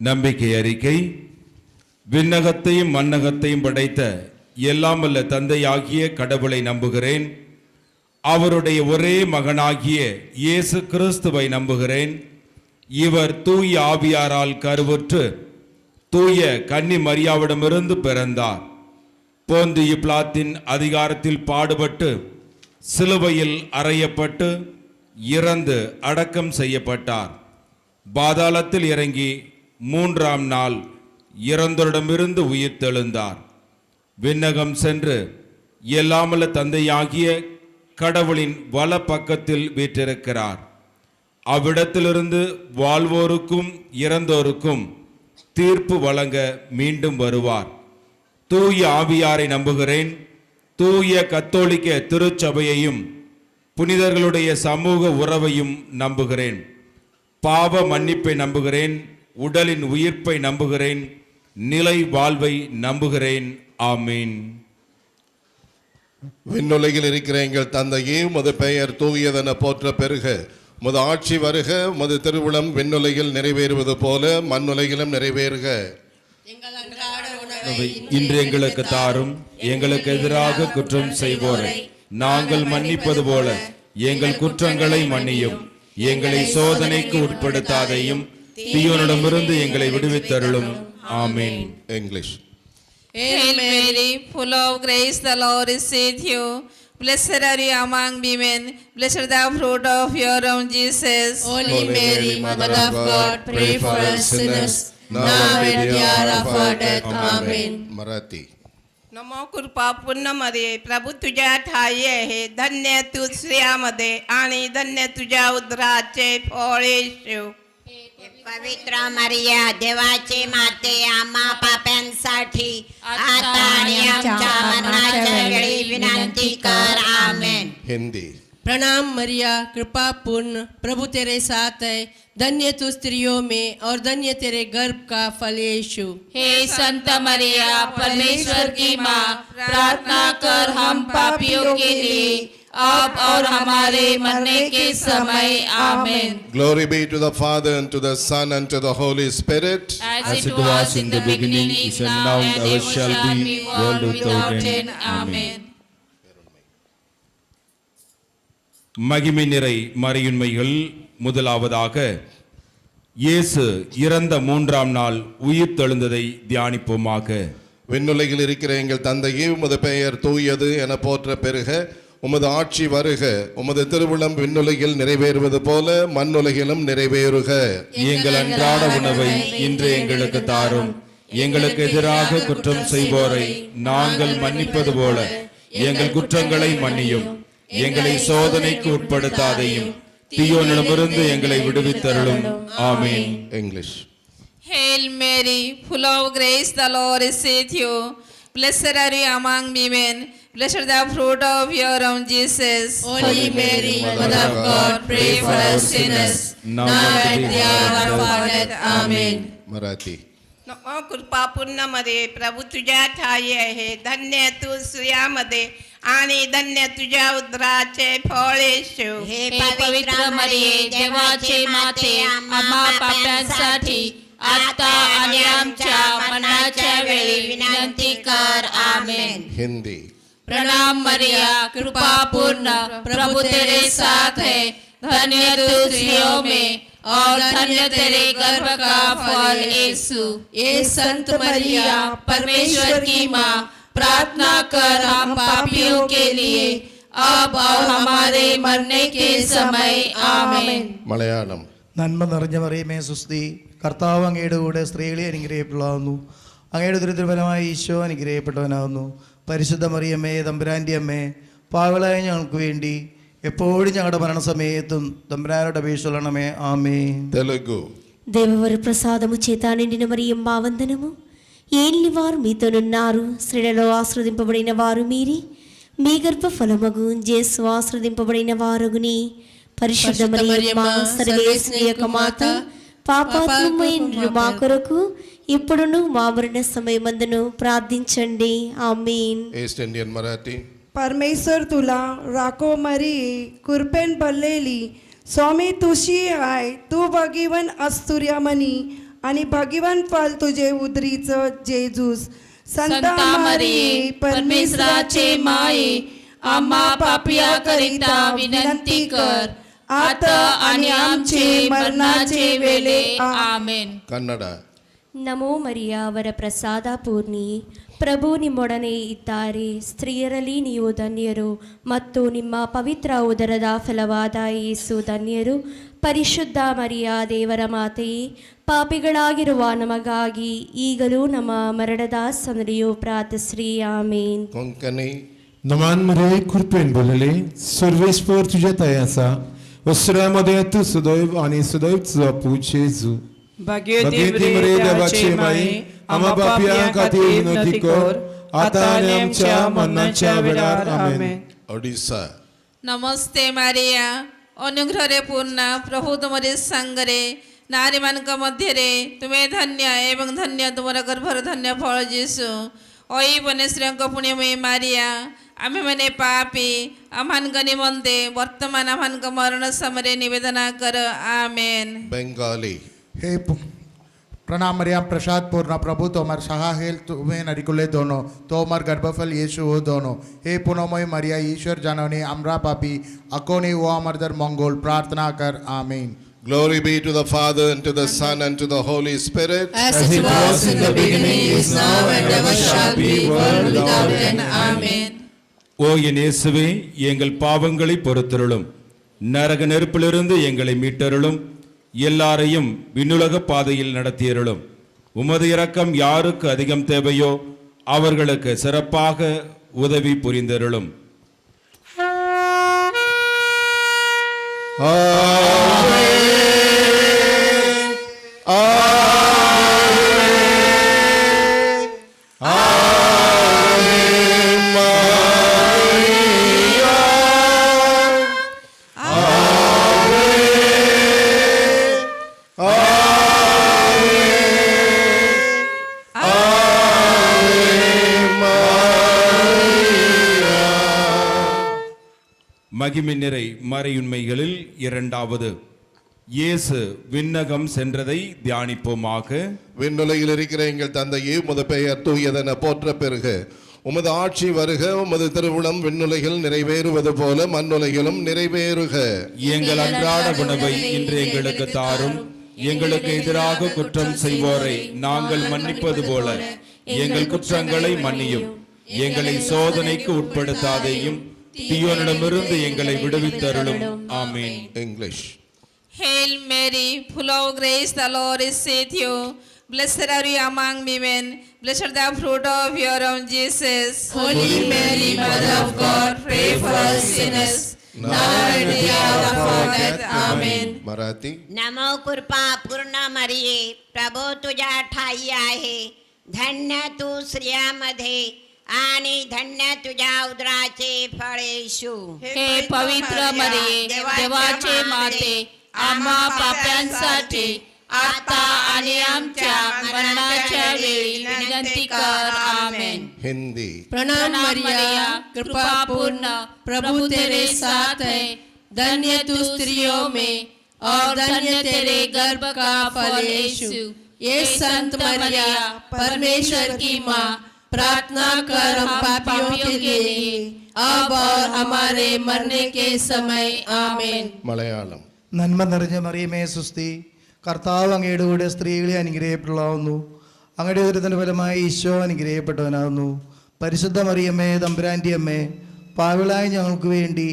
நம்பிக்கை அறிக்கை. விண்ணகத்தையும் மண்ணகத்தையும் படைத்த எல்லாம் வல்ல தந்தையாகிய கடவுளை நம்புகிறேன். அவருடைய ஒரே மகனாகிய இயேசு கிறிஸ்துவை நம்புகிறேன். இவர் தூய ஆவியாரால் கருவுற்று தூய கன்னி மரியாவிடமிருந்து பிறந்தார். போந்தியு பிலாத்தின் அதிகாரத்தில் பாடுபட்டு சிலுவையில் அறையப்பட்டு இறந்து அடக்கம் செய்யப்பட்டார். பாதாளத்தில் இறங்கி 3ஆம் நாள் இறந்தோரிடமிருந்து உயிர்த்தெழுந்தார். விண்ணகம் சென்று எல்லாமல்ல தந்தையாகிய கடவுளின் வல பக்கத்தில் வீற்றிருக்கிறார். அவ்விடத்திலிருந்து வாழ்வோருக்கும் இறந்தோருக்கும் தீர்ப்பு வழங்க மீண்டும் வருவார். தூய ஆவியாரை நம்புகிறேன். தூய கத்தோலிக்க திருச்சபையையும் புனிதர்களுடைய சமூக உறவையும் நம்புகிறேன். பாவ மன்னிப்பை நம்புகிறேன். உடலின் உயிர்ப்பை நம்புகிறேன். நிலை வாழ்வை நம்புகிறேன். ஆமீன். விண்ணுலகில் இருக்கிற எங்கள் தந்தையே, உமது பெயர் தூயதென போற்ற பெருக. உமது ஆட்சி வருக. உமது திருவுளம் விண்ணுலகில் நிறைவேறுவது போல மண்ணுலகிலும் நிறைவேறுக. இன்று எங்களுக்கு தாரும். எங்களுக்கு எதிராக குற்றம் செய்வோரை நாங்கள் மன்னிப்பது போல எங்கள் குற்றங்களை மன்னியும். எங்களை சோதனைக்கு உட்படுத்தாதையும் தீயோனிடமிருந்து எங்களை விடுவித்தருளும். ஆமென். English. Hail Mary, full of grace, the Lord is with you. Blessed are you among women. Blessed the fruit of your womb, Jesus. Holy Mary, Mother of God, pray for us sinners, now and at the hour of our death. Amen. Marathi. नमो कृपा पूर्णमध्ये प्रभू तुझ्या ठाई आहे. धन्य तू स्त्रियामध्ये आणि धन्य तुझ्या उदराचे फळ येशू. पवित्र मरिया, देवाची माते, आम्हा पाप्यांसाठी आता आणि आमच्या मरणाच्या वेळी विनंती कर. आमेन. Hindi. प्रणाम मरिया, कृपा पूर्ण, प्रभु तेरे साथ है. धन्य तू स्त्रियों में और धन्य तेरे गर्भ का फल यीशु. हे संत मरिया, परमेश्वर की माँ, प्रार्थना कर हम पापियों के लिए अब और हमारे मरने के समय. आमेन. Glory be to the Father and to the Son and to the Holy Spirit. As it was in the beginning, is and now and ever shall be, world without end. Amen. மகிமை நிறை மறையுண்மைகள். முதலாவதாக இயேசு இறந்த 3ஆம் நாள் உயிர் தெழுந்ததை தியானிப்போமாக. விண்ணுலகில் இருக்கிற எங்கள் தந்தையே, உமது பெயர் தூயது என போற்ற பெருக. உமது ஆட்சி வருக. உமது திருவுளம் விண்ணுலகில் நிறைவேறுவது போல மண்ணுலகிலும் நிறைவேறுக. எங்கள் அன்றாட உணவை இன்று எங்களுக்கு தாரும். எங்களுக்கு எதிராக குற்றம் செய்வோரை நாங்கள் மன்னிப்பது போல எங்கள் குற்றங்களை மன்னியும். எங்களை சோதனைக்கு உட்படுத்தாதையும் தீயோனிடமிருந்து எங்களை விடுவித்தருளும். ஆமென். English. Hail Mary, full of grace, the Lord is with you. Blessed are you among women. Blessed the fruit of your womb, Jesus. Holy Mary, Mother of God, pray for us sinners, now and at the hour of our death. Amen. Marathi. नमो कृपा पूर्णमध्ये प्रभू तुझ्या ठाई आहे. धन्य तू स्त्रियामध्ये आणि धन्य तुझ्या उदराचे फळ येशू. हे पवित्र मरिये, देवाची माते, आम्हा पाप्यांसाठी आता आणि आमच्या मरणाच्या वेळी विनंती कर. आमेन. Hindi. प्रणाम मरिया, कृपा पूर्ण, प्रभु तेरे साथ है. धन्य तू स्त्रियों में और धन्य तेरे गर्भ का फल यीशु. ये संत मरिया, परमेश्वर की माँ, प्रार्थना कर हम पापियों के लिए अब और हमारे मरने के समय. आमेन. Malayalam. നന്മ നിറഞ്ഞ മറിയമേ സുസ്തി, കർത്താവ് അങ്ങയുടെ കൂടെ സ്ത്രീകളെ അനുഗ്രഹിക്കപ്പെടാവുന്നു. അങ്ങയുടെ ദുരിതഫലമായി ഈശോ അനുഗ്രഹിക്കപ്പെട്ടവനാകുന്നു. പരിശുദ്ധ മറിയമ്മേ, തമ്പുരാൻ്റെ അമ്മേ, പാവകളായ ഞങ്ങൾക്ക് വേണ്ടി ఎప్పుడు ഞങ്ങളുടെ మరణసమయത്തുం തമ്പുരാനോട് అపేక్షించണమే. ఆమేన్. Telugu. దేవవర ప్రసాదము చేత నిండిన మరియమ్మ వందనము. ఏలిన వారు మీతోనున్నారు. స్త్రీలలో ఆశ్రదింపబడిన వారు మీరే. మీ గర్భఫలమగు యేసు ఆశ్రదింపబడిన వారగుని. పరిశుద్ధ మరియమ్మ, సర్వేశ్వరి యొక్క మాత, పాపాత్ములైన మా కొరకు ఇప్పుడును మా మరణ సమయమందును ప్రార్థించండి. ఆమేన్. East Indian Marathi. परमेश्वर तुला राखो मरी, कुरपेन भरलेली स्वामी तुशी आहे. तू भगीवन अस्तुर्यामणी आणि भाग्यवान फल तुझे उदरीचं जेजूस. संता मरिये परमेश्वराचे माये, आम्हा पापिया करिता विनंती कर, आता आणि आमचे मरणाचे वेळे. ಆಮೆನ್. ಕನ್ನಡ. ನಮೋ ಮರಿಯ ಅವರ ಪ್ರಸಾದ ಪೂರ್ಣಿ, ಪ್ರಭು ನಿಮ್ಮೊಡನೆ ಇದ್ದಾರೆ, ಸ್ತ್ರೀಯರಲ್ಲಿ ನೀವು ಧನ್ಯರು ಮತ್ತು ನಿಮ್ಮ ಪವಿತ್ರ ಉದರದ ಫಲವಾದ ಯೇಸು ಧನ್ಯರು. ಪರಿಶುದ್ಧ ಮರಿಯ ದೇವರ ಮಾತೆಯೇ, ಪಾಪಿಗಳಾಗಿರುವ ನಮಗಾಗಿ ಈಗಲೂ ನಮ್ಮ ಮರಣದ ಸಮಯದಲ್ಲಿಯೂ ಪ್ರಾರ್ಥಿಸ್ರಿ. ಆಮೇನ್. ಕೊಂಕಣಿ. नमान मरे कृपेन बोलले, सर्वेश्वर तुझ्या दयाचा वस्त्रामध्ये तू सदैव आणि सदैव तुझा पूज येजू. भाग्यवती मरे देवाचे माये, आम्हा पापियां खातीर विनंती कर, आता आणि आमच्या मरणाच्या वेळार. आमेन. ओडिशा. नमस्ते मारिया, अनुग्रहरे पूर्ण प्रभु तुमरे संगरे, नारीମାନଙ୍କ ମଧ୍ୟରେ ତୁମେ ଧନ୍ୟ ଏବଂ ଧନ୍ୟ ତୁମର ଗର୍ଭର ଧନ୍ୟ ଫଳ ଯୀଶୁ. ଅଇ ବନେଶ୍ରୀଙ୍କ ପୁଣ୍ୟମୟୀ ମାରିଆ, आम्हेମାନେ पापी, आम्हानଙ୍କ निमन्ते वर्तमान आम्हानଙ୍କ मरण समୟରେ निवेदन कर. आमेन. बेंगाली. हे प्रणाम मरियम प्रसाद पूर्ण प्रभु तोमर सहा हेल तुम्हें नरिकुले दोनों तोमर गर्भफल यीशु हो दोनों. हे पुनमय मरिया ईश्वर जननी अमरा पापी अकोनी वो अमरदर मंगोल प्रार्थना कर. आमीन. Glory be to the Father, and to the Son, and to the Holy Spirit. As it was in the beginning, is now, and ever shall be, world without end. Amen. ஓ என் இயேசுவே, எங்கள் பாவங்களை பொறுத்தருளும், நரக நெருப்பிலிருந்து எங்களை மீட்டருளும், எல்லாரையும் விண்ணுலக பாதையில் நடத்தியருளும். உமது இரக்கம் யாருக்கு அதிகம் தேவையோ அவர்களுக்கு சிறப்பாக உதவி புரிந்தருளும். மகிமை நிறை மறையுண்மைகளில் இரண்டாவது, இயேசு விண்ணகம் சென்றதை தியானிப்போமாக. விண்ணுலகில் இருக்கிற எங்கள் தந்தையே, உமது பெயர் தூயதென போற்ற பெறுக. உமது ஆட்சி வருக. உமது திருவுளம் விண்ணுலகில் நிறைவேறுவது போல மண்ணுலகிலும் நிறைவேறுக. எங்கள் அன்றாட உணவை இன்று எங்களுக்கு தாரும். எங்களுக்கு எதிராக குற்றம் செய்வோரை நாங்கள் மன்னிப்பது போல எங்கள் குற்றங்களை மன்னியும். எங்களை சோதனைக்கு உட்படுத்தாதேயும், தீயோனிடமிருந்து எங்களை விடுவித்தருளும். ஆமென். English. Hail Mary, full of grace, the Lord is with you. Blessed are you among women, blessed the fruit of your womb, Jesus. Holy Mary, Mother of God, pray for us sinners, now and at the hour of our death. Amen. Marathi. नमो कृपा पूर्ण मरिये, प्रभू तुझ्या ठाई आहे, धन्य तू स्त्रियांमध्ये आणि धन्य तुझ्या उदराचे फळ येशू. हे पवित्र मरिये, देवाचे माते, आम्हा पाप्यांसाठी आता आणि आमच्या मरणाच्या वेळी विनंती कर. आमेन. Hindi. प्रणाम मरिया, कृपा पूर्ण प्रभु तेरे साथ है, धन्य तू स्त्रियों में और धन्य तेरे गर्भ का फल यीशु. ये संत मरिया परमेश्वर की माँ, प्रार्थना कर हम पापियों के लिए, अब और हमारे मरने के समय. आमेन. മലയാളം. നന്മ നിറഞ്ഞ മറിയമേ സുസ്തി, കർത്താവ് അങ്ങയുടെ കൂടെ സ്ത്രീകളെ അനുഗ്രഹിക്കപ്പെടാവുന്നു. അങ്ങയുടെ ഉദരത്തിൻ്റെ ഫലമായി ഈശോ അനുഗ്രഹിക്കപ്പെട്ടവനാകുന്നു. പരിശുദ്ധ മറിയമ്മേ തമ്പുരാൻ്റെ അമ്മേ, പാവിളായ ഞങ്ങൾക്ക് വേണ്ടി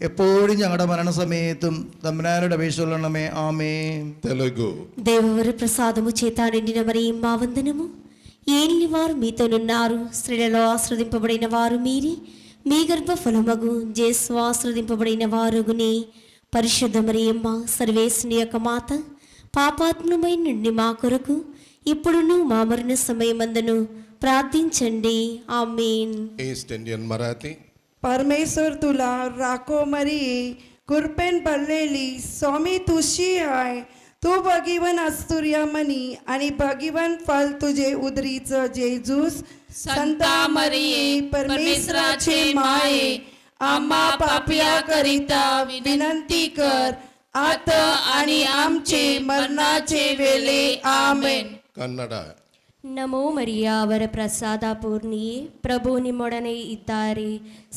എപ്പോഴും ഞങ്ങളുടെ മരണസമയത്തും തമ്പുരാനോട് അപേക്ഷയുള്ളണമേ. ആമേൻ. తెలుగు. దేవవర ప్రసాదము చేత నిండిన మరియమ్మ వందనము. ఏలిన వారు మీతోనున్నారు, స్త్రీలలో ఆశ్రదింపబడిన వారు మీరే, మీ గర్భఫలమగు జేసు ఆశ్రదింపబడిన వారుగునే. పరిశుద్ధ మరియమ్మ సర్వేశ్వని యొక్క మాత, పాపాత్మమై నుండి మా కొరకు ఇప్పుడును మా మరణ సమయమందును ప్రార్థించండి. ఆమేన్. East Indian Marathi. परमेश्वर तुला राखो मरी, कृपेन भरलेली स्वामी तुझी आहे. तू भगीवन अस्तुर्या मनी आणि भगीवन फल तुझे उदरीचं जेजूस. संता मरिये, परमेश्वराचे माये, आम्हा पापिया करिता विनंती कर, आता आणि आमचे मरणाचे वेळे आमेन. ಕನ್ನಡ. ನಮೋ ಮರಿಯಾವರ ಪ್ರಸಾದ ಪೂರ್ಣಿಯೇ, ಪ್ರಭು ನಿಮ್ಮೊಡನೆ ಇದ್ದಾರೆ.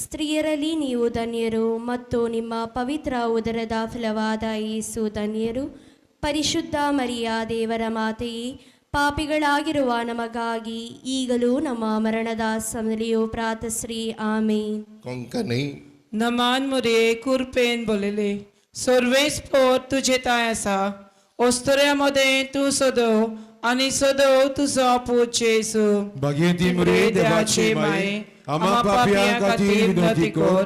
ಸ್ತ್ರೀಯರಲ್ಲಿ ನೀವು ಧನ್ಯರು ಮತ್ತು ನಿಮ್ಮ ಪವಿತ್ರ ಉದರದ ಫಲವಾದ ಯೇಸು ಧನ್ಯರು. ಪರಿಶುದ್ಧ ಮರಿಯ ದೇವರ ಮಾತೆಯೇ, ಪಾಪಿಗಳಾಗಿರುವ ನಮಗಾಗಿ ಈಗಲೂ ನಮ್ಮ ಮರಣದ ಸಮಯದಲ್ಲಿಯೂ ಪ್ರಾರ್ಥಿಸ್ರಿ. ಆಮೇನ್. ಕೊಂಕಣಿ. नमान मुरे कुरपेन बोलले सर्वेस पोर तुझे ताय आसा, ओस्तऱ्यामध्ये तू सोदो आणि सोदो तुझो पूत येसू. भगवती मुरे देवाचे माये, आम्हा पापियां खातीर विनंती कर,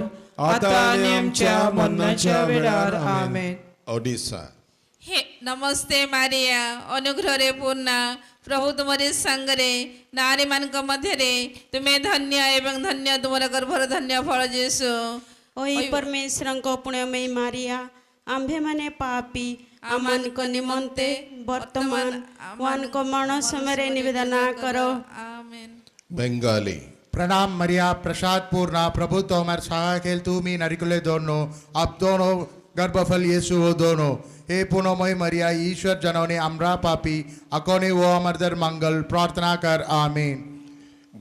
आता आणि आमच्या मरणाच्या वेळार आमेन. ओडिशा. हे नमस्ते मारिया, अनुग्रहरे पूर्ण प्रभु तुमरे संगरे, नारी मानक मध्यरे तुम्हें धन्य एवं धन्य तुम्हारा गर्भर धन्य फल जेसु. ओई परमेश्वरଙ୍କ पुण्यमयी मारिया, आम्भे माने पापी आमनक निमंते वर्तमान वानक मरण समय निवेदना करो. आमेन. ಬೆಂಗಾಲಿ. प्रणाम मरिया प्रसाद पूर्ण प्रभु तोमर सहायक तुमी नरिकुले दोनों अब दोनों गर्भफल यीशु हो दोनों. हे पुनमय मरिया ईश्वर जनवने अमरा पापी अकोने वो अमरदर मंगल प्रार्थना कर. आमीन.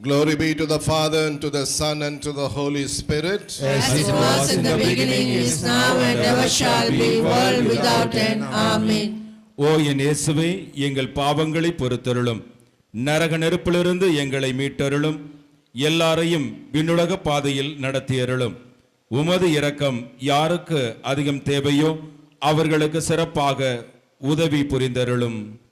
Glory be to the Father, and to the Son, and to the Holy Spirit. As it was in the beginning, is now, and ever shall be, world without end. Amen. ஓ என் இயேசுவே, எங்கள் பாவங்களை பொறுத்தருளும், நரக நெருப்பிலிருந்து எங்களை மீட்டருளும், எல்லாரையும் விண்ணுலக பாதையில் நடத்தியருளும். உமது இரக்கம் யாருக்கு அதிகம் தேவையோ அவர்களுக்கு சிறப்பாக உதவி புரிந்தருளும்.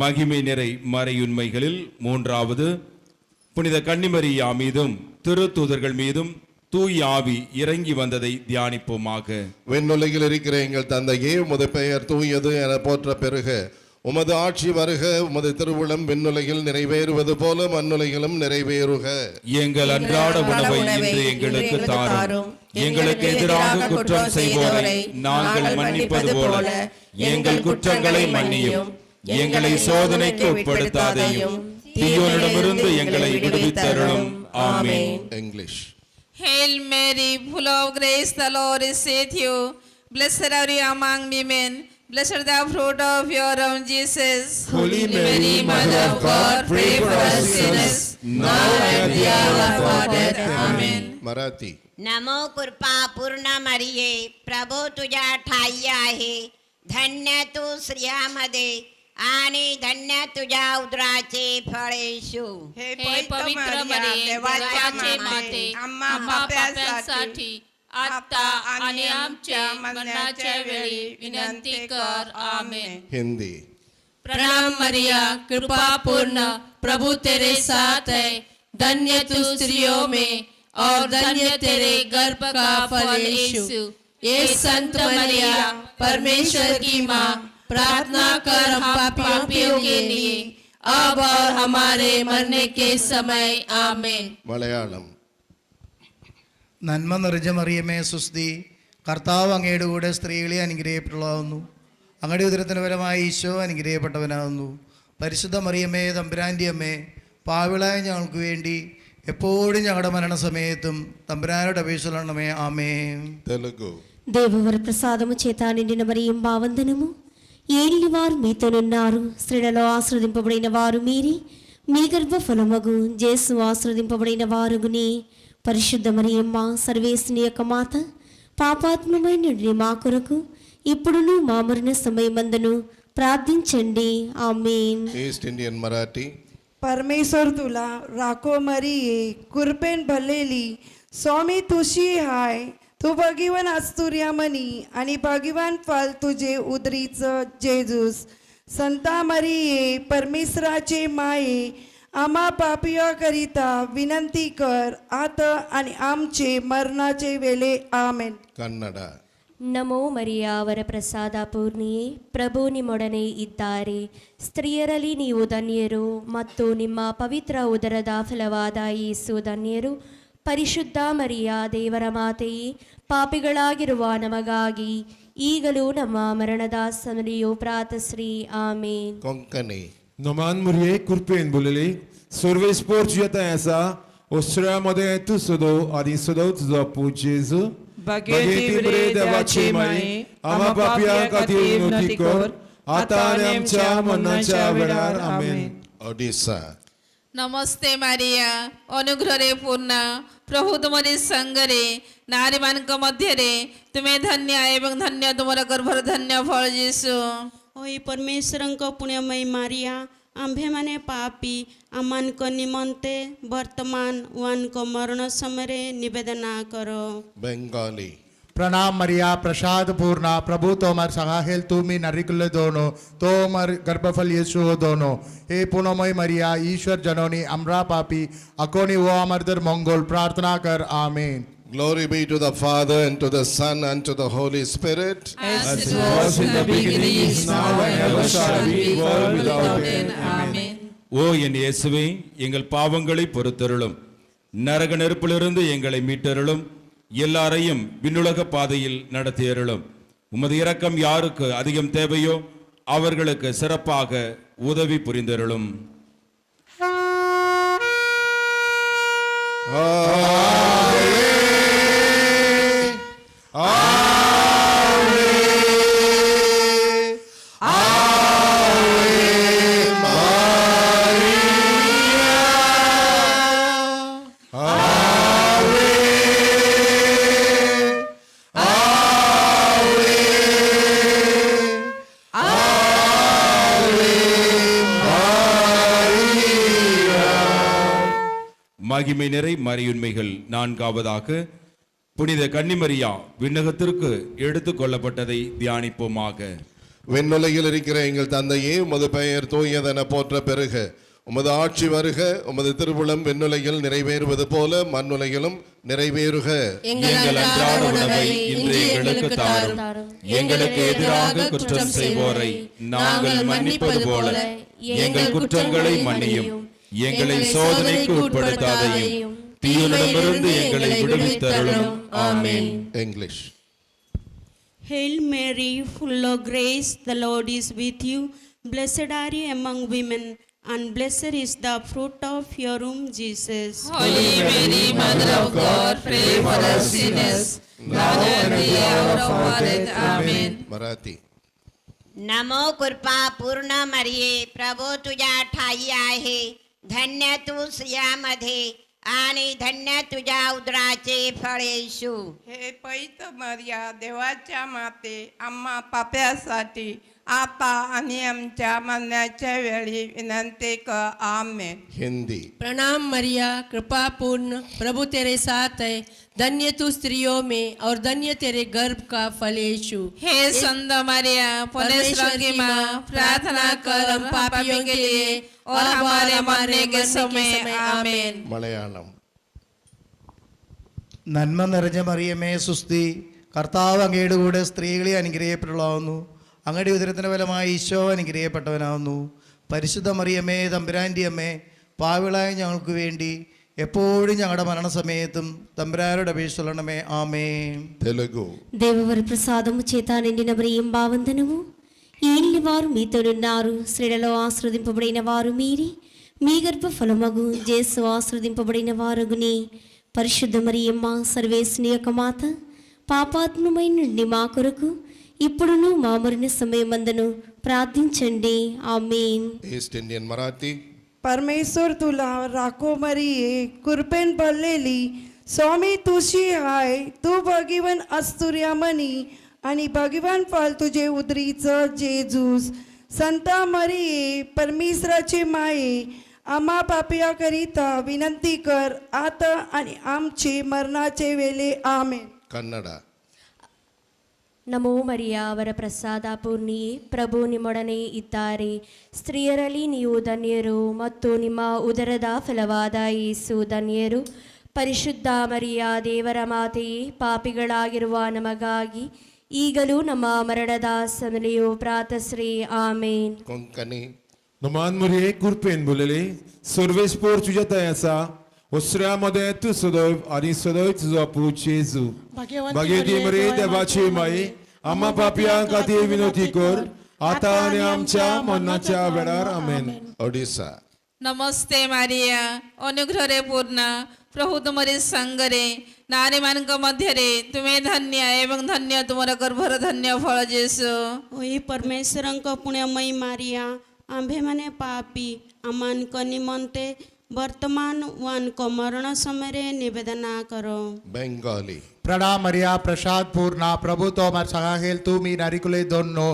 மகிமை நிறை மறையுண்மைகளில் மூன்றாவது, புனித கன்னிமரியா மீதும் திருத்தூதர்கள் மீதும் தூய் ஆவி இறங்கி வந்ததை தியானிப்போமாக. விண்ணுலகில் இருக்கிற எங்கள் தந்தையே, உமது பெயர் தூயது என போற்ற பெருக. உமது ஆட்சி வருக. உமது திருவுளம் விண்ணுலகில் நிறைவேறுவது போல மண்ணுலகிலும் நிறைவேறுக. எங்கள் அன்றாட உணவை இன்று எங்களுக்கு தாரும். எங்களுக்கு எதிராக குற்றம் செய்வோரை நாங்கள் மன்னிப்பது போல எங்கள் குற்றங்களை மன்னியும். எங்களை சோதனைக்கு உட்படுத்தாதையும், தீயோனிடமிருந்து எங்களை விடுவித்தருளும். ஆமென். English. Hail Mary, full of grace, the Lord is with you. Blessed are you among women. Blessed the fruit of your womb, Jesus. Holy Mary, Mother of God, pray for us sinners, now and at the hour of our death. Amen. Marathi. नमो कृपा पूर्ण मरिये, प्रभू तुझ्या ठाई आहे. धन्य तू स्त्रियांमध्ये आणि धन्य तुझ्या उदराचे फळ येशू. हे पवित्र मरिये, देवाचे माते, आम्हा पाप्यांसाठी आता आणि आमच्या मरणाच्या वेळी विनंती कर. आमेन. हिंदी. प्रणाम मरिया, कृपा पूर्ण प्रभु तेरे साथ है. धन्य तू स्त्रियों में और धन्य तेरे गर्भ का फल यीशु. ये संत मरिया परमेश्वर की माँ, प्रार्थना कर हम पापियों के लिए अब और हमारे मरने के समय. आमेन. മലയാളം. നന്മ നിറഞ്ഞ മറിയമേ സുസ്തി, കർത്താവ് അങ്ങയുടെ കൂടെ സ്ത്രീകളെ അനുഗ്രഹിക്കപ്പെട്ടവളാകുന്നു. അങ്ങയുടെ ഉദരത്തിന് ഫലമായി ഈശോ അനുഗ്രഹിക്കപ്പെട്ടവനാകുന്നു. പരിശുദ്ധ മറിയമേ തമ്പുരാൻ്റെ അമ്മേ, പാവിളായ ഞങ്ങൾക്ക് വേണ്ടി എപ്പോഴും ഞങ്ങളുടെ മരണസമയത്തും തമ്പുരാനോട് അപേക്ഷിക്കണമേ. ആമേൻ. తెలుగు. దేవవర ప్రసాదము చేత నిండిన మరియం వందనము. ఏలిన వారు మీతోనున్నారు, స్త్రీలలో ఆశ్రదింపబడిన వారు మీరే, మీ గర్భఫలమగు జేసు ఆశ్రదింపబడిన వారుగునే. పరిశుద్ధ మరియమ్మ, సర్వేశ్వని యొక్క మాత, పాపాత్మమైన మా కొరకు ఇప్పుడును మా మరణ సమయమందును ప్రార్థించండి. ఆమేన్. East Indian Marathi. परमेश्वर तुला राखो मरिये, कृपेन भरलेली स्वामी तुशी हाय. तू भगीवन आस्तुर्या मनी आणि भगीवान फल तुझे उदरीचं जेजूस. संता मरिये परमेश्वराचे माये, आम्हा पापियाकरिता विनंती कर आता आणि आमचे मरणाचे वेळे आमेन. ಕನ್ನಡ. ನಮೋ ಮರಿಯ ವರ ಪ್ರಸಾದ ಪೂರ್ಣಿಯೇ, ಪ್ರಭು ನಿಮ್ಮೊಡನೆ ಇದ್ದಾರೆ. ಸ್ತ್ರೀಯರಲ್ಲಿ ನೀವು ಧನ್ಯರು ಮತ್ತು ನಿಮ್ಮ ಪವಿತ್ರ ಉದರದ ಫಲವಾದ ಯೇಸು ಧನ್ಯರು. ಪರಿಶುದ್ಧ ಮರಿಯ ದೇವರ ಮಾತೆಯೇ, ಪಾಪಿಗಳಾಗಿರುವ ನಮಗಾಗಿ ಈಗಲೂ ನಮ್ಮ ಮರಣದ ಸಮಯದಲ್ಲಿಯೂ ಪ್ರಾರ್ಥಿಸ್ರಿ. ಆಮೇನ್. Konkani. Noman Muriye Kurpen Bulele, Surveys Port Jatayasa, Australia tu Sodo, Adi Sodo to the Put Jesu, Bageti Breda Vachimai, Ama Papia Katil Nutikor, Atanem Cha Manacha Vedar. Amen. Odisha. ନମସ୍ତେ ମାରିଆ, ଅନୁଗ୍ରହରେ ପୂର୍ଣ୍ଣ, ପ୍ରଭୁ ତୁମରି ସଙ୍ଗରେ, ନାରୀମାନଙ୍କ ମଧ୍ୟରେ ତୁମେ ଧନ୍ୟ ଏବଂ ଧନ୍ୟ ତୁମର ଗର୍ଭର ଧନ୍ୟ ଫଳ ଯୀଶୁ। ओई परमेश्वरଙ୍କ पुण्यमयी मारिया, आम्भेमाने पापी आमानଙ୍କ निमन्ते वर्तमान वानको मरण समୟରେ निवेदना करो। ಬೆಂಗಾಲಿ. प्रणाम मरिया प्रसाद पूर्ण प्रभु तोमर सहाहेल तुमी नरिकुले दोनो तोमर गर्भफल यीशु हो दोनो हे पुनमय मरिया ईश्वर जनोनी अमरा पापी अकोनी वो अमरदर मंगल प्रार्थना कर आमीन. Glory be to the Father and to the Son and to the Holy Spirit. As it was in the beginning, is now, and ever shall be, world without end. Amen. ஓ என் இயேசுவே, எங்கள் பாவங்களை பொறுத்தருளும், நரக நெருப்பிலிருந்து எங்களை மீட்டருளும், எல்லாரையும் விண்ணுலக பாதையில் நடத்தியருளும். உமது இரக்கம் யாருக்கு அதிகம் தேவையோ அவர்களுக்கு சிறப்பாக உதவி புரிந்தருளும். மகிமை நிறை மறையுண்மைகள். நான்காவதாக, புனித கன்னிமரியா விண்ணகத்திற்கு எடுத்துக் கொள்ளப்பட்டதை தியானிப்போமாக. விண்ணுலகில் இருக்கிற எங்கள் தந்தையே, உமது பெயர் தூயதென போற்ற பெருக. உமது ஆட்சி வருக. உமது திருவுளம் விண்ணுலகில் நிறைவேறுவது போல மண்ணுலகிலும் நிறைவேறுக. எங்கள் அன்றாட உணவை இன்று எங்களுக்கு தாரும். எங்களுக்கு எதிராக குற்றம் செய்வோரை நாங்கள் மன்னிப்பது போல எங்கள் குற்றங்களை மன்னியும். எங்களை சோதனைக்கு உட்படுத்தாதையும் தீயோனிடமிருந்து எங்களை விடுவித்தருளும். ஆமென். English. Hail Mary, full of grace, the Lord is with you. Blessed are you among women, and blessed is the fruit of your womb, Jesus. Holy Mary, Mother of God, pray for us sinners, now and at the hour of our death. Amen. Marathi. नमो कृपा पूर्ण मरिये, प्रभू तुझ्या ठाई आहे. धन्य तू स्त्रियामध्ये आणि धन्य तुझ्या उदराचे फळ येशू. हे पवित्र मरिया, देवाच्या माते, आम्हा पाप्यासाठी आता आणि आमच्या मरणाच्या वेळी विनंती कर. आमेन. हिंदी. प्रणाम मरिया, कृपा पूर्ण, प्रभु तेरे साथ है. धन्य तू स्त्रियों में और धन्य तेरे गर्भ का फल यीशु। हे संत मरिया, परमेश्वर की माँ, प्रार्थना कर हम पापियों के लिए और हमारे मरने के समय. आमेन. മലയാളം. നന്മ നിറഞ്ഞ മറിയമേ സുസ്തി, കർത്താവ് അങ്ങയുടെ കൂടെ സ്ത്രീകളെ അനുഗ്രഹിക്കപ്പെട്ടുള്ളാവുന്നു. അങ്ങയുടെ ഉദരത്തിൻ്റെ ഫലമായി ഈശോ അനുഗ്രഹിക്കപ്പെട്ടവനാവുന്നു. പരിശുദ്ധ മറിയമേ തമ്പുരാൻ്റെ അമ്മേ, പാവിളായ ഞങ്ങൾക്ക് വേണ്ടി ఎప్పుడు ഞങ്ങളുടെ మరణసమయത്തും തമ്പുരാനോട് అపేక్షించడమే. ఆమేన్. తెలుగు. దేవవర ప్రసాదము చేత నిండిన మరియం భావందనము, ఏలిన వారు మీతోనున్నారు. స్త్రీలలో ఆశ్రదింపబడిన వారు మీరే, మీ గర్భఫలమగు యేసు ఆశ్రదింపబడిన వారగుని. పరిశుద్ధ మరియమ్మ, సర్వేశ్వని యొక్క మాత, పాపాత్మమైన నుండి మా కొరకు ఇప్పుడును మా మరణ సమయమందును ప్రార్థించండి. ఆమేన్. East Indian Marathi. परमेश्वर तुला राखो मरिये, कृपेन भरलेली स्वामी तुझी आहे. तू भगीवन असुर्यामणी आणि भगवान फल तुझे उदरीचं जेजूस. संता मरिये, परमेश्वराचे माये, आम्हा पापियाकरिता विनंती कर आता आणि आमचे मरणाचे वेळे. आमेन. कन्नड. ನಮೋ ಮರಿಯ ಅವರ ಪ್ರಸಾದ ಪೂರ್ಣಿಯೇ, ಪ್ರಭು ನಿಮ್ಮೊಡನೆ ಇದ್ದಾರೆ. ಸ್ತ್ರೀಯರಲ್ಲಿ ನೀವು ಧನ್ಯರು ಮತ್ತು ನಿಮ್ಮ ಉದರದ ಫಲವಾದ ಯೇಸು ಧನ್ಯರು. ಪರಿಶುದ್ಧ ಮರಿಯ ದೇವರ ಮಾತೆಯೇ, ಪಾಪಿಗಳಾಗಿರುವ ನಮಗಾಗಿ ಈಗಲೂ ನಮ್ಮ ಮರಣದ ಸಮಯದಲ್ಲಿಯೂ ಪ್ರಾರ್ಥಿಸಿರಿ. ಆಮೇನ್. Konkani Noman Marie, Kurpen Bulele, Sorvespor tuja tayasa, Osraमध्ये tu sodoy ani sodoy tuza puch Jesu. Bhagavati Marie devaची माई, आम्हा पापियांसाठी विनंती कर, आता आणि आमच्या मरणाच्या वेळार आमेन. ओडिशा नमस्ते मारिया, अनुग्रहरे पूर्ण प्रभु तुमरी संगरे, नारी मानक मध्यरे तुम्हें धन्य एवं धन्य तुम्हारा गर्भर धन्य फल जेसु. ओई परमेश्वरंक पुण्यमयी मारिया, आम्भे माने पापी अमानक निमंते वर्तमान वानक मरण समय निवेदना करो. बेंगाली प्रणाम मरिया प्रसाद पूर्ण प्रभु तोमर सहाहेल तुमी नारिकुले दोनो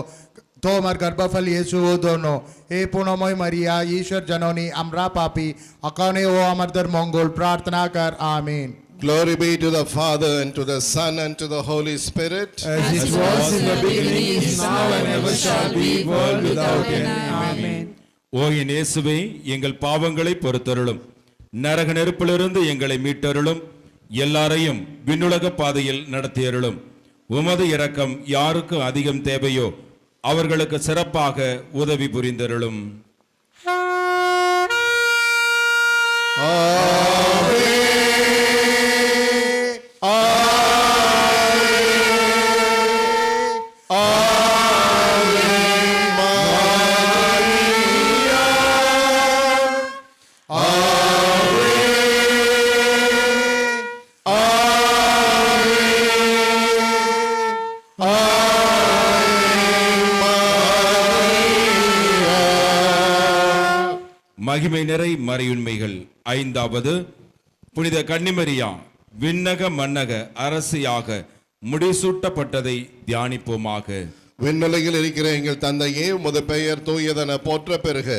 तोमर गर्भफल येशु दोनो हे पुण्यमय मरिया ईश्वर जननी अमरा पापी अकाने ओ अमरदर मंगल प्रार्थना कर आमीन. Glory be to the Father and to the Son and to the Holy Spirit. As it was in the beginning, is now and ever shall be, world without end. Amen. ஓ என் இயேசுவே, எங்கள் பாவங்களை பொறுத்தருளும், நரக நெருப்பிலிருந்து எங்களை மீட்டருளும், எல்லாரையும் விண்ணுலக பாதையில் நடத்தியருளும். உமது இரக்கம் யாருக்கு அதிகம் தேவையோ அவர்களுக்கு சிறப்பாக உதவி புரிந்தருளும். மகிமை நிறை மறையுண்மைகள். ஐந்தாவது, புனித கன்னிமரியா விண்ணக மன்னக அரசியாக முடிசூட்டப்பட்டதை தியானிப்போமாக. விண்ணுலகில் இருக்கிற எங்கள் தந்தையே, உமது பெயர் தூயதென போற்ற பெறுக.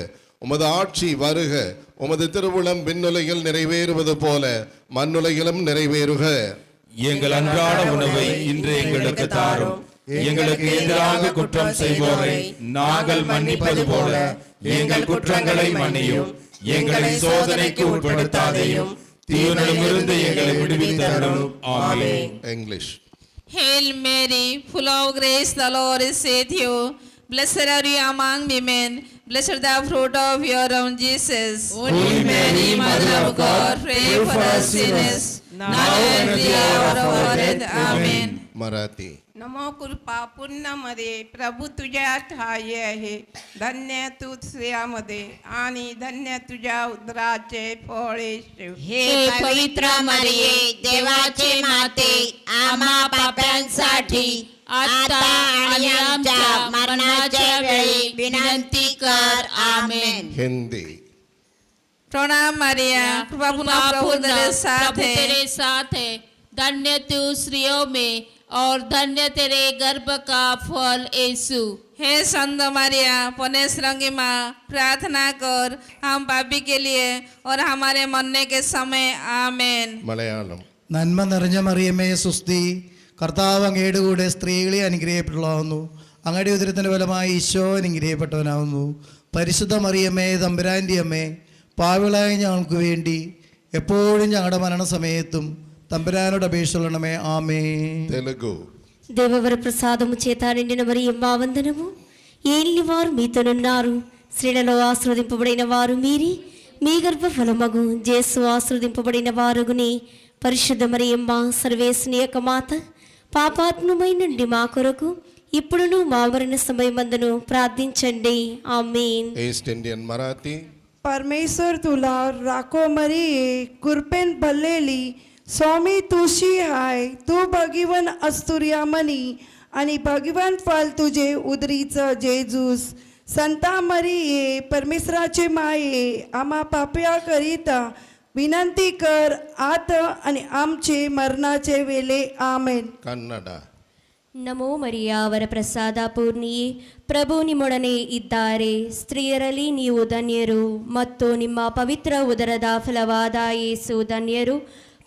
உமது ஆட்சி வருக. உமது திருவுளம் விண்ணுலகில் நிறைவேறுவது போல மண்ணுலகிலும் நிறைவேறுக. எங்கள் அன்றாட உணவை இன்று எங்களுக்கு தாரும். எங்களுக்கு எதிராக குற்றம் செய்வோரை நாங்கள் மன்னிப்பது போல எங்கள் குற்றங்களை மன்னியும். எங்களை சோதனைக்கு உட்படுத்தாதேயும், தீயோனிடமிருந்து எங்களை விடுவித்தருளும். ஆமென். English. Hail Mary, full of grace, the Lord is with you. Blessed are you among women, blessed the fruit of your womb, Jesus. Holy Mary, Mother of God, pray for us sinners, now and at the hour of our death. Amen. Marathi. नमो कृपा पुण्यामध्ये प्रभू तुझ्या ठाई आहे. धन्य तू स्त्रियामध्ये आणि धन्य तुझ्या उदराचे फळ येशू. हे पवित्र मरिये, देवाचे माते, आम्हा पाप्यांसाठी आता आणि आमच्या मरणाच्या वेळी विनंती कर. आमेन. Hindi. प्रणाम मारिया, कृपापूर्ण प्रभु तेरे साथ है. धन्य तू स्त्रियों में और धन्य तेरे गर्भ का फल यीशु. हे संत मारिया, पुण्यश्रृंगी माँ, प्रार्थना कर हम पापी के लिए और हमारे मरने के समय. आमेन. Malayalam. നന്മ നിറഞ്ഞ മറിയമ്മേ സുസ്തി, കർത്താവ് അങ്ങയുടെ കൂടെ സ്ത്രീകളെ അനുഗ്രഹിക്കപ്പെട്ടവളാവുന്നു. അങ്ങയുടെ ഉദരത്തിൻ്റെ ഫലമായി ഈശോ അനുഗ്രഹിക്കപ്പെട്ടവനാവുന്നു. പരിശുദ്ധ മറിയമ്മേ തമ്പുരാൻ്റെ അമ്മേ, പാവിളായ ഞങ്ങൾക്ക് വേണ്ടി എപ്പോഴും ഞങ്ങളുടെ മരണസമയത്തും തമ്പുരാനോട് അപേക്ഷിക്കണമേ. ആമേൻ. Telugu. దేవవర ప్రసాదము చేత నిండిన మరియమ్మ వందనము. ఏలిన వారు మీతోనున్నారు, స్త్రీలలో ఆశీర్వదింపబడిన వారు మీరే, మీ గర్భఫలమగు జేసు ఆశీర్వదింపబడిన వారుగుని. పరిశుద్ధ మరియమ్మ సర్వేశ్వని యొక్క మాత, పాపాత్మమై నుండి మా కొరకు ఇప్పుడును మా మరణ సమయమందును ప్రార్థించండి. ఆమేన్. East Indian Marathi. परमेश्वर तुला राखो मरिये, कृपेन भरलेली स्वामी तुशी हाय. तू भगीवन अस्तुर्या मनी आणि भगीवन फल तुझे उदरीचं जेजूस. संता मरिये, परमेश्वराचे माये, आम्हा पाप्या करिता विनंती कर आता आणि आमचे मरणाचे वेळे. आमेन. Kannada. ನಮೋ ಮರಿಯ ಅವರ ಪ್ರಸಾದ ಪೂರ್ಣಿಯೇ, ಪ್ರಭು ನಿಮ್ಮೊಡನೆ ಇದ್ದಾರೆ. ಸ್ತ್ರೀಯರಲ್ಲಿ ನೀವು ಧನ್ಯರು ಮತ್ತು ನಿಮ್ಮ ಪವಿತ್ರ ಉದರದ ಫಲವಾದ ಯೇಸು ಧನ್ಯರು.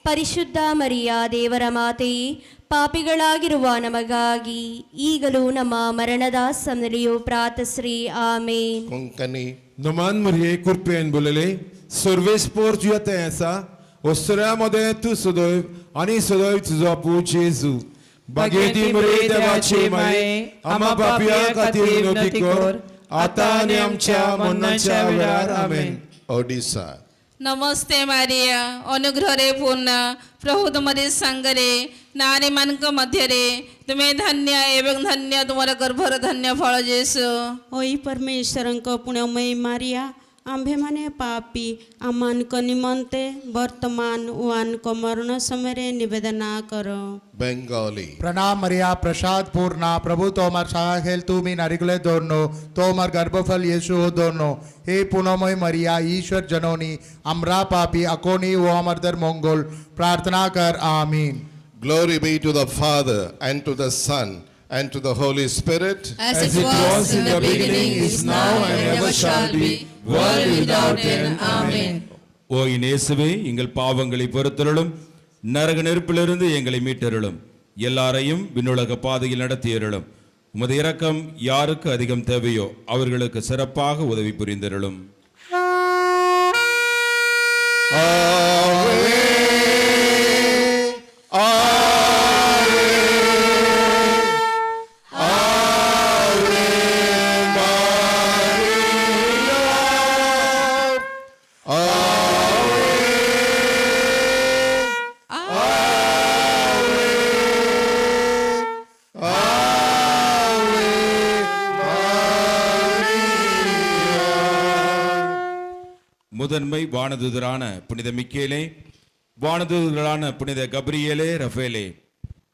ಪರಿಶುದ್ಧ ಮರಿಯ ದೇವರ ಮಾತೆಯೇ, ಪಾಪಿಗಳಾಗಿರುವ ನಮಗಾಗಿ ಈಗಲೂ ನಮ್ಮ ಮರಣದ ಸಮಯದಲ್ಲಿಯೂ ಪ್ರಾರ್ಥಿಸ್ರಿ ಆಮೇನ್. Konkani, Noman Marie Kurpen Bulele, Survespor Juatesa, Ostramode tu Sodoiv, Ani Sodoiv tu Zapu Jesu. Bageti Marie Devache Mai, Ama Papia Katir Notikor, Atani Amcha Monancha Virar, Amen. Odisha. नमस्ते मारिया अनुग्रहरे पूर्ण प्रभु तुमरी संगरे नारी ମାନଙ୍କ ମଧ୍ୟରେ ତୁମେ ଧନ୍ୟ ଏବଂ ଧନ୍ୟ ତୁମର ଗର୍ଭର ଧନ୍ୟ ଫଳ ଯୀଶୁ। ओई परमेश्वरଙ୍କ पुण्यमयी मारिया आम्भेमाने पापी आमानଙ୍କ निमन्ते वर्तमान उहाँको मरण समୟରେ निवेदना करो। Bengali. प्रणाम मरिया प्रसाद पूर्णा प्रभु तोमर सहाहेल तुमी नारिकुले दोनो तोमर गर्भफल यीशु दोनो हे पुनमय मरिया ईश्वर जनोनी अमरा पापी अकोनी वो अमरदर मंगोल प्रार्थना कर आमीन। Glory be to the Father and to the Son and to the Holy Spirit. As it was in the beginning, is now, and ever shall be, world without end. Amen. ஓ இயேசுவே எங்கள் பாவங்களை பொறுத்தருளும், நரக நெருப்பிலிருந்து எங்களை மீட்டருளும், எல்லாரையும் விண்ணுலக பாதையில் நடத்தியருளும். உமது இரக்கம் யாருக்கு அதிகம் தேவையோ அவர்களுக்கு சிறப்பாக உதவி புரிந்தருளும். முதன்மை வானதூதரான புனித மிக்கேலே, வானதூதர்களான புனித கப்ரியேலே, ரஃபேலே,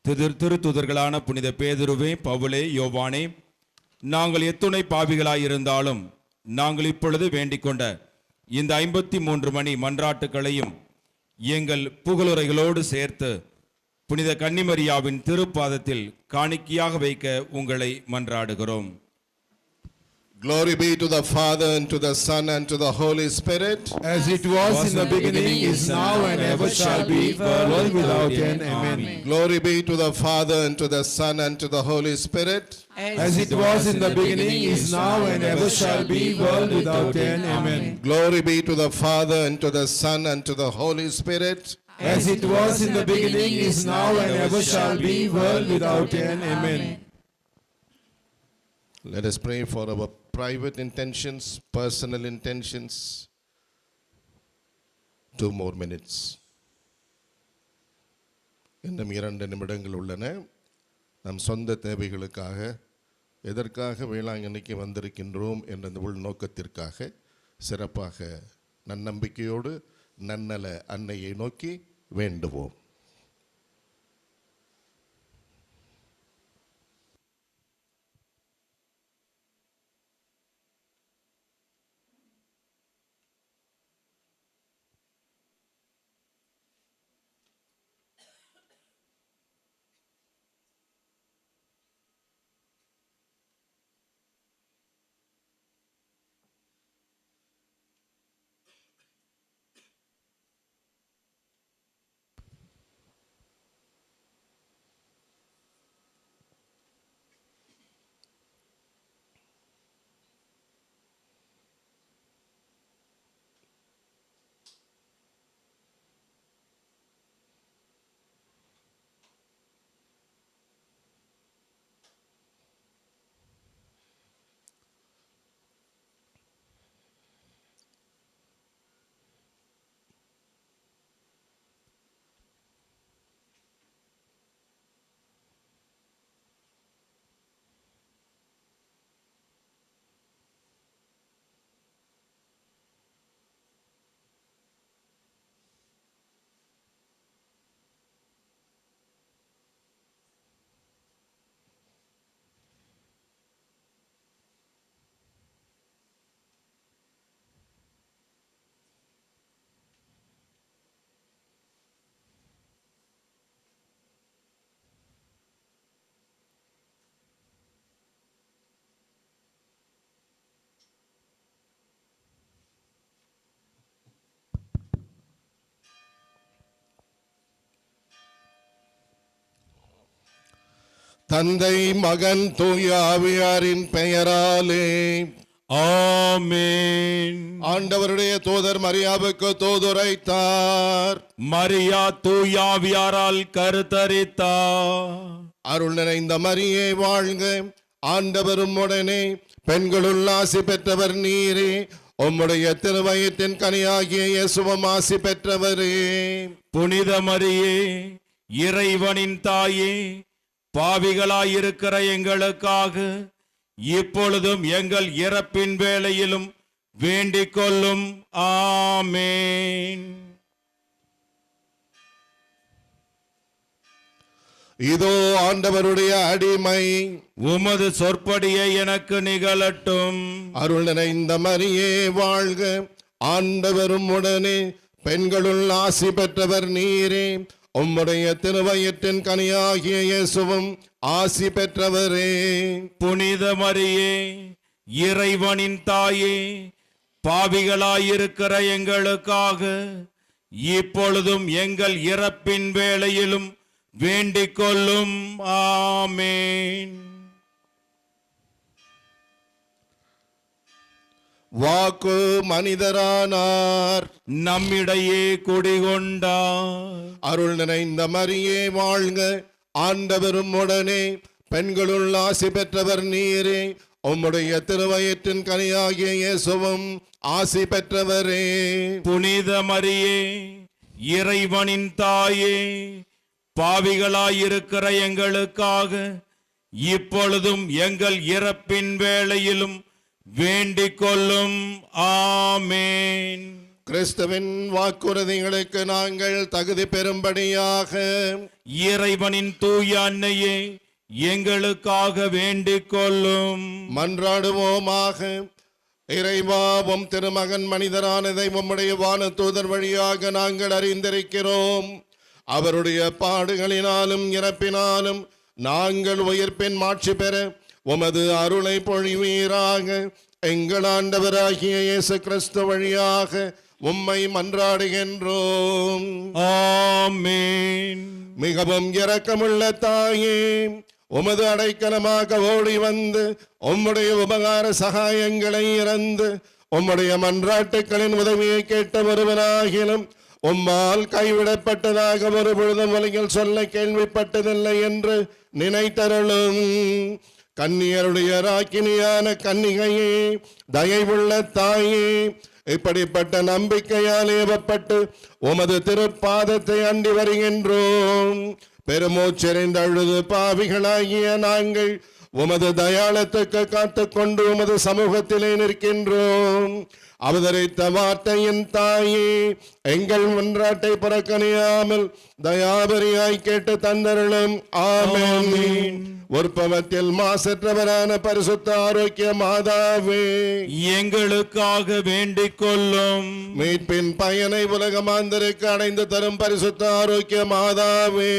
திருத்தூதர்களான புனித பேதுருவே, பவுலே, யோவானே, நாங்கள் எத்துணை பாவிகளாயிருந்தாலும் நாங்கள் இப்பொழுது வேண்டிக் கொண்ட இந்த 53 மணி மன்றாட்டுக்களையும் எங்கள் புகழுரைகளோடு சேர்த்து புனித கன்னிமரியாவின் திருப்பாதத்தில் காணிக்கையாக வைக்க உங்களை மன்றாடுகிறோம். Glory be to the Father and to the Son and to the Holy Spirit. As it was in the beginning, is now, and ever shall be, world without end. Amen. Glory be to the Father and to the Son and to the Holy Spirit. As it was in the beginning, is now, and ever shall be, world without end. Amen. Glory be to the Father and to the Son and to the Holy Spirit. As it was in the beginning, is now, and ever shall be, world without end. Amen. Let us pray for our private intentions, personal intentions. 2 more minutes. இன்னும் 2 நிமிடங்கள் உள்ளன. நம் சொந்த தேவைகளுக்காக, எதற்காக வேளாங்கண்ணிக்கு வந்திருக்கின்றோம் என்ற உள்நோக்கத்திற்காக சிறப்பாக நன்னம்பிக்கையோடு நன்னல அன்னையை நோக்கி வேண்டுவோம். தந்தை மகன் தூய ஆவியாரின் பெயராலே ஆமென். ஆண்டவருடைய தூதர் மரியாவுக்கு தூதுரைத்தார். மரியா தூயாவியாரால் கருத்தரித்தார். அருள் நிறைந்த மரியே வாழ்க, ஆண்டவரும் உடனே பெண்களுள் ஆசி பெற்றவர் நீரே, உம்முடைய திருவயிற்றின் கனியாகிய இயேசுவும் ஆசி பெற்றவரே. புனித மரியே, இறைவனின் தாயே, பாவிகளாயிருக்கிற எங்களுக்காக இப்பொழுதும் எங்கள் இறப்பின் வேளையிலும் வேண்டிக் கொள்ளும். ஆமென். இதோ ஆண்டவருடைய அடிமை, உமது சொற்படியை எனக்கு நிகழட்டும். அருள் நிறைந்த மரியே வாழ்க, ஆண்டவரும் உடனே பெண்களுள் ஆசி பெற்றவர் நீரே, உம்முடைய திருவயிற்றின் கனியாகிய இயேசுவும் ஆசி பெற்றவரே. புனித மரியே, இறைவனின் தாயே, பாவிகளாயிருக்கிற எங்களுக்காக இப்பொழுதும் எங்கள் இறப்பின் வேளையிலும் வேண்டிக் கொள்ளும். ஆமென். வாக்கு மனிதரானார், நம்மிடையே குடிகொண்டார். அருள் நிறைந்த மரியே வாழ்க, ஆண்டவரும் உடனே பெண்களுள் ஆசி பெற்றவர் நீரே, உம்முடைய திருவயிற்றின் கனியாகிய இயேசுவும் ஆசி பெற்றவரே. புனித மரியே, இறைவனின் தாயே, பாவிகளாயிருக்கிற எங்களுக்காக இப்பொழுதும் எங்கள் இறப்பின் வேளையிலும் வேண்டிக் கொள்ளும். ஆமென். கிறிஸ்துவின் வாக்குறுதிகளுக்கு நாங்கள் தகுதி பெறும்படியாக இறைவனின் தூய அன்னையே, எங்களுக்காக வேண்டிக் கொள்ளும். மன்றாடுவோமாக. இறைவாவும் திருமகன் மனிதரானதை உம்முடைய வானதூதர் வழியாக நாங்கள் அறிந்திருக்கிறோம். அவருடைய பாடுகளினாலும் இறப்பினாலும் நாங்கள் உயிர்ப்பின் மாட்சி பெற உமது அருளை பொழிவீராக. எங்கள் ஆண்டவராகிய இயேசு கிறிஸ்து வழியாக உம்மை மன்றாடுகின்றோம். ஆமென். மிகவும் இரக்கமுள்ள தாயே, உமது அடைக்கலமாக ஓடி வந்து உம்முடைய உபகார சகாயங்களை இறந்து உம்முடைய மன்றாட்டுக்களின் உதவியை கேட்ட ஒருவனாகிலும் உம்மால் கைவிடப்பட்டதாக ஒரு பொழுதும் உலகில் சொல்ல கேள்விப்பட்டதில்லை என்று நினைத்தருளும். கன்னியருடைய ராக்கினியான கன்னிகையே, தயவுள்ள தாயே, இப்படிப்பட்ட நம்பிக்கையால் ஏவப்பட்டு உமது திருப்பாதத்தை அண்டி வருகின்றோம். பெருமூச்செறிந்து அழுது பாவிகளாகிய நாங்கள் உமது தயாளத்துக்கு காத்துக்கொண்டு உமது சமூகத்திலே நிற்கின்றோம். அவதரித்த வார்த்தையின் தாயே, எங்கள் மன்றாட்டை புறக்கணியாமல் தயாபரியாய் கேட்டு தந்தருளும். ஆமென். உற்பவத்தில் மாசற்றவரான பரிசுத்த ஆரோக்கிய மாதாவே, எங்களுக்காக வேண்டிக் கொள்ளும். மீட்பின் பயனை உலக மாந்தருக்கு அடைந்து தரும் பரிசுத்த ஆரோக்கிய மாதாவே,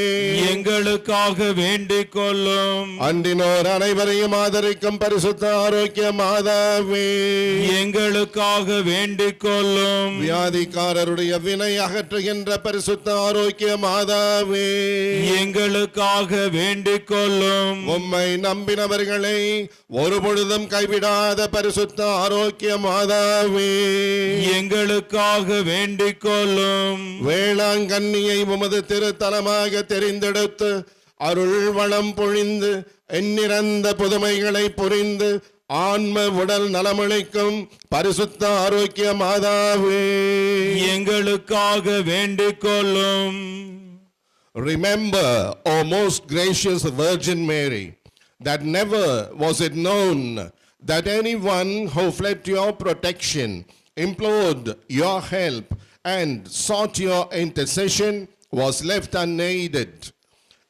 எங்களுக்காக வேண்டிக் கொள்ளும். அன்றினோர் அனைவரையும் ஆதரிக்கும் பரிசுத்த ஆரோக்கிய மாதாவே, எங்களுக்காக வேண்டிக் கொள்ளும். வியாதிக்காரருடைய வினை அகற்றுகின்ற பரிசுத்த ஆரோக்கிய மாதாவே, எங்களுக்காக வேண்டிக் கொள்ளும். உம்மை நம்பினவர்களை ஒருபொழுதும் கைவிடாத பரிசுத்த ஆரோக்கிய மாதாவே, எங்களுக்காக வேண்டிக் கொள்ளும். வேளாங்கண்ணியை உமது திருத்தலமாக தெரிந்தெடுத்து அருள் வளம் பொழிந்து எண்ணிறந்த புதுமைகளை புரிந்து ஆன்ம உடல் நலமளிக்கும் பரிசுத்த ஆரோக்கிய மாதாவே, எங்களுக்காக வேண்டிக் கொள்ளும். Remember, O most gracious Virgin Mary, that never was it known that anyone who fled to your protection, implored your help, and sought your intercession was left unaided.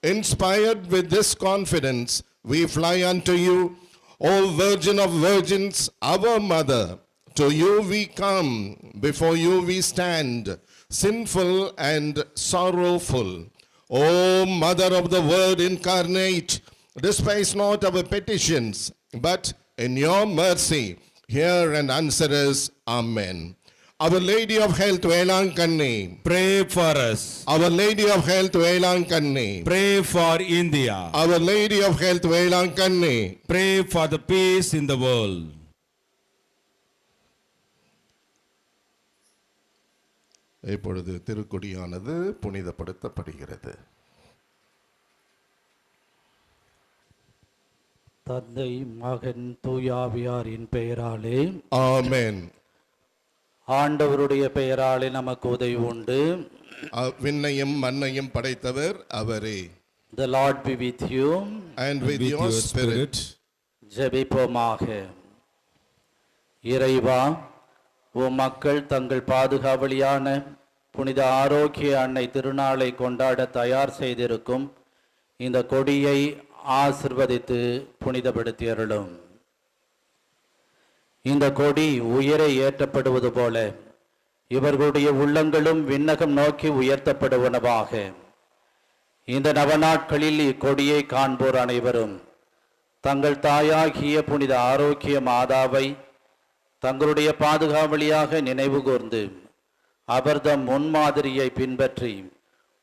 Inspired with this confidence, we fly unto you, O Virgin of Virgins, our Mother. To you we come, before you we stand, sinful and sorrowful. O Mother of the Word incarnate, despise not our petitions, but in your mercy hear and answer us. Amen. Our Lady of Health, Velankanni. Pray for us. Our Lady of Health, Velankanni. Pray for India. Our Lady of Health, Velankanni. Pray for the peace in the world. இப்பொழுது திருக்கொடியானது புனிதப்படுத்தப்படுகிறது. தந்தை மகன் தூயாவியாரின் பெயராலே ஆமென். ஆண்டவருடைய பெயராலே நமக்கு உதவி உண்டு. விண்ணையும் மண்ணையும் படைத்தவர் அவரே. The Lord be with you. And with your spirit. ஜெபிப்போமாக. இறைவா, உம் மக்கள் தங்கள் பாதுகாவலியான புனித ஆரோக்கிய அன்னை திருநாளை கொண்டாட தயார் செய்திருக்கும் இந்த கொடியை ஆசிர்வதித்து புனிதப்படுத்தி அருளும். இந்த கொடி உயர ஏற்றப்படுவது போல இவர்களுடைய உள்ளங்களும் விண்ணகம் நோக்கி உயர்த்தப்படுவனவாக. இந்த நவநாட்களில் இக்கொடியை காண்போர் அனைவரும் தங்கள் தாயாகிய புனித ஆரோக்கிய மாதாவை தங்களுடைய பாதுகாவலியாக நினைவு கூர்ந்து அவர்தம் முன்மாதிரியை பின்பற்றி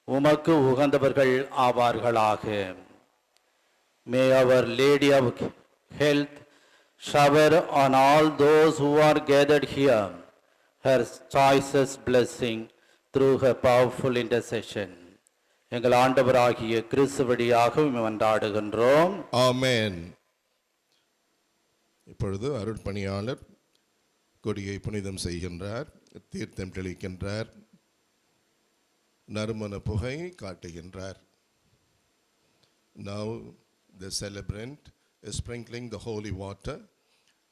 உமக்கு உகந்தவர்கள் ஆவார்களாக. May our Lady of Health shower on all those who are gathered here her choicest blessing through her powerful intercession. எங்கள் ஆண்டவராகிய கிறிஸ்து வழியாக மன்றாடுகின்றோம். ஆமென். இப்பொழுது அருட்பணியாளர் கொடியை புனிதம் செய்கின்றார், தீர்த்தம் தெளிக்கின்றார், நறுமண புகை காட்டுகின்றார். Now the celebrant is sprinkling the holy water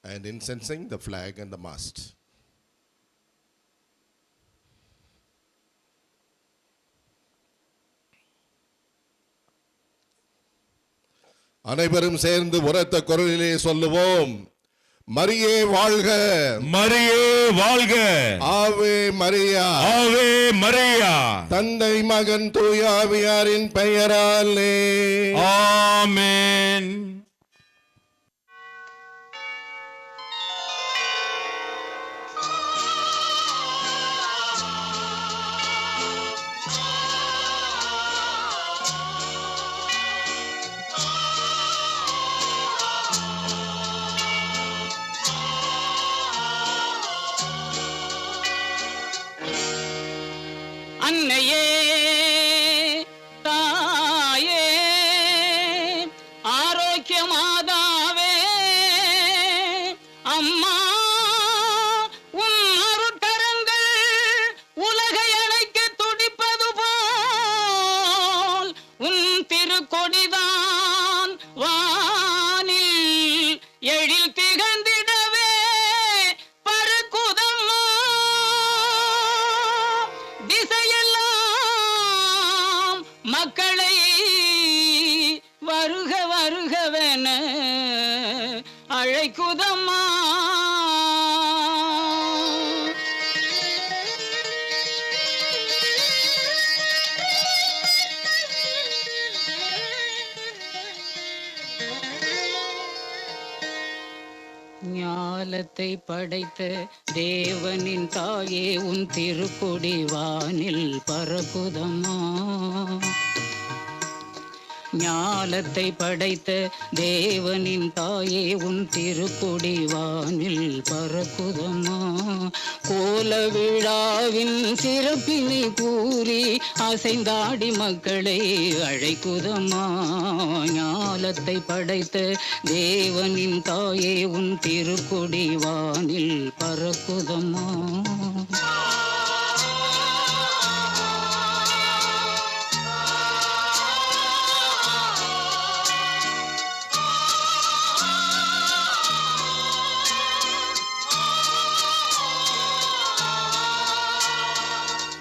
and incensing the flag and the mast. அனைவரும் சேர்ந்து உரத்த குரலிலே சொல்லுவோம். மரியே வாழ்க, மரியே வாழ்க, ஆவே மரியா, ஆவே மரியா. தந்தை மகன் தூயாவியாரின் பெயராலே ஆமென். அன்னையே தாயே ஆரோக்கிய மாதாவே அம்மா உன் அருட்கரங்கள் உலகை அணைக்க துடிப்பது போல் உன் திருக்கொடிதான் வானில் எழில் திகழ்ந்திடவே பறக்குதம்மா. திசையெல்லாம் மக்களை வருக வருகவென அழைக்குதம்மா. ஞாலத்தை படைத்த தேவனின் தாயே உன் திருக்கொடி வானில் பறக்குதம்மா. ஞாலத்தை படைத்த தேவனின் தாயே உன் திருக்கொடி வானில் பறக்குதம்மா. கோல விழாவின் சிறப்பினை கூறி அசைந்தாடி மக்களை அழைக்குதம்மா. ஞாலத்தை படைத்த தேவனின் தாயே உன் திருக்கொடி வானில் பறக்குதம்மா.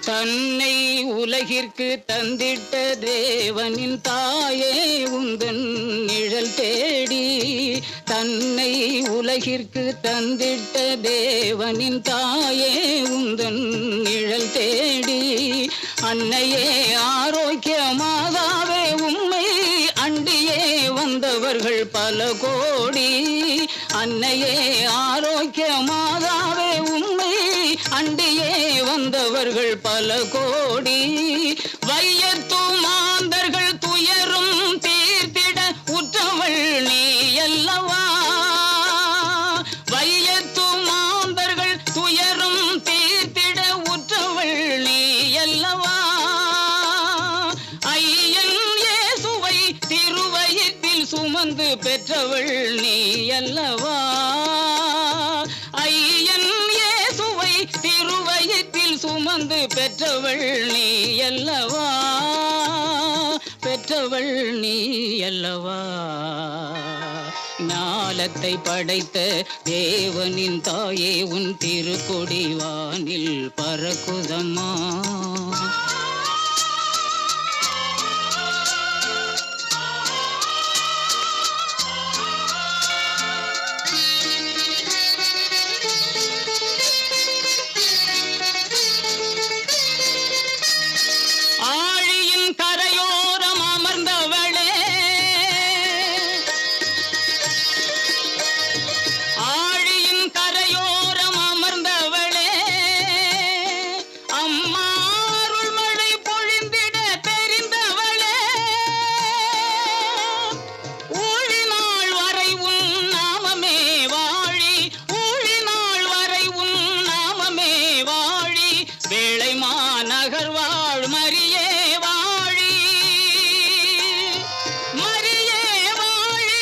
தன்னை உலகிற்கு தந்திட்ட தேவனின் தாயே உந்தன் நிழல் தேடி. தன்னை உலகிற்கு தந்திட்ட தேவனின் தாயே உந்தன் நிழல் தேடி. அன்னையே ஆரோக்கிய மாதாவே உம்மை அண்டியே வந்தவர்கள் பல கோடி. அன்னையே ஆரோக்கிய மாதாவே உம்மை அண்டியே வந்தவர்கள் பல கோடி. வையத்து மாந்தர்கள் துயரும் தீர்த்திட உற்றவள் நீ அல்லவா. வையத்து மாந்தர்கள் துயரும் தீர்த்திட உற்றவள் நீ அல்லவா. ஐயன் இயேசுவை திருவயிற்றில் சுமந்து பெற்றவள் நீ அல்லவா. ஐயன் இயேசுவை திருவயிற்றில் சுமந்து பெற்றவள் நீ அல்லவா. பெற்றவள் நீ அல்லவா. ஞாலத்தை படைத்த தேவனின் தாயே உன் திருக்கொடி வானில் பறக்குதம்மா. ஆழியின் கரையோரம் அமர்ந்தவளே, ஆழியின் கரையோரம் அமர்ந்தவளே, அம்மா அருள் மழை பொழிந்திட தெரிந்தவளே. ஊழினாள் வரை உன் நாமமே வாழி, ஊழினாள் வரை உன் நாமமே வாழி. வேளை மாநகர் வாழ் மரியே வாழி, மரியே வாழி.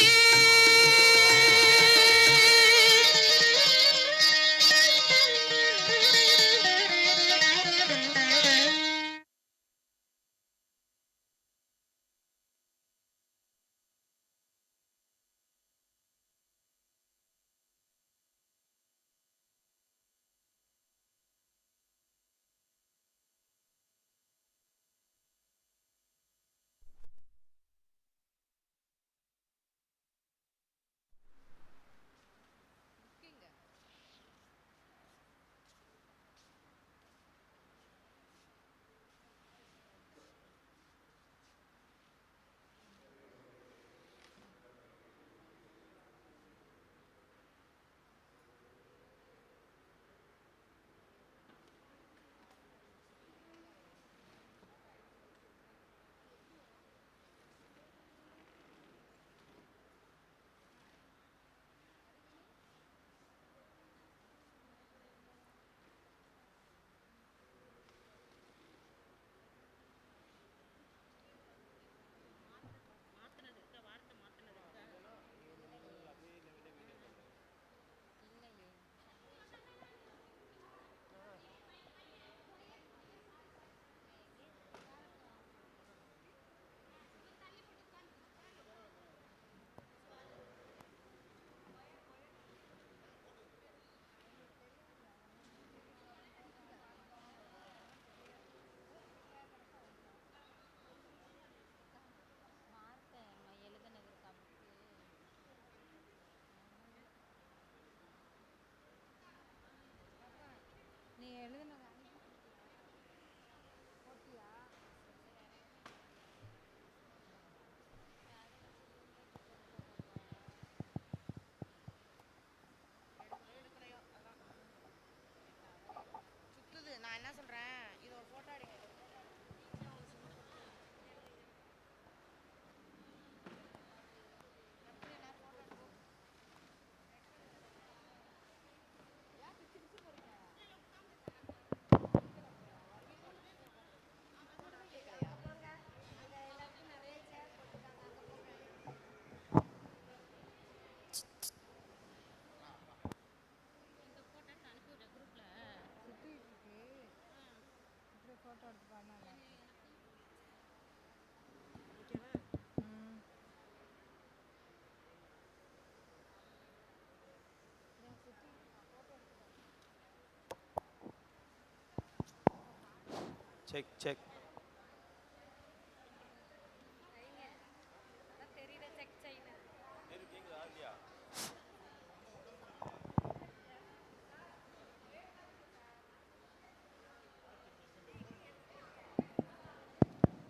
Check check.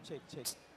Check check.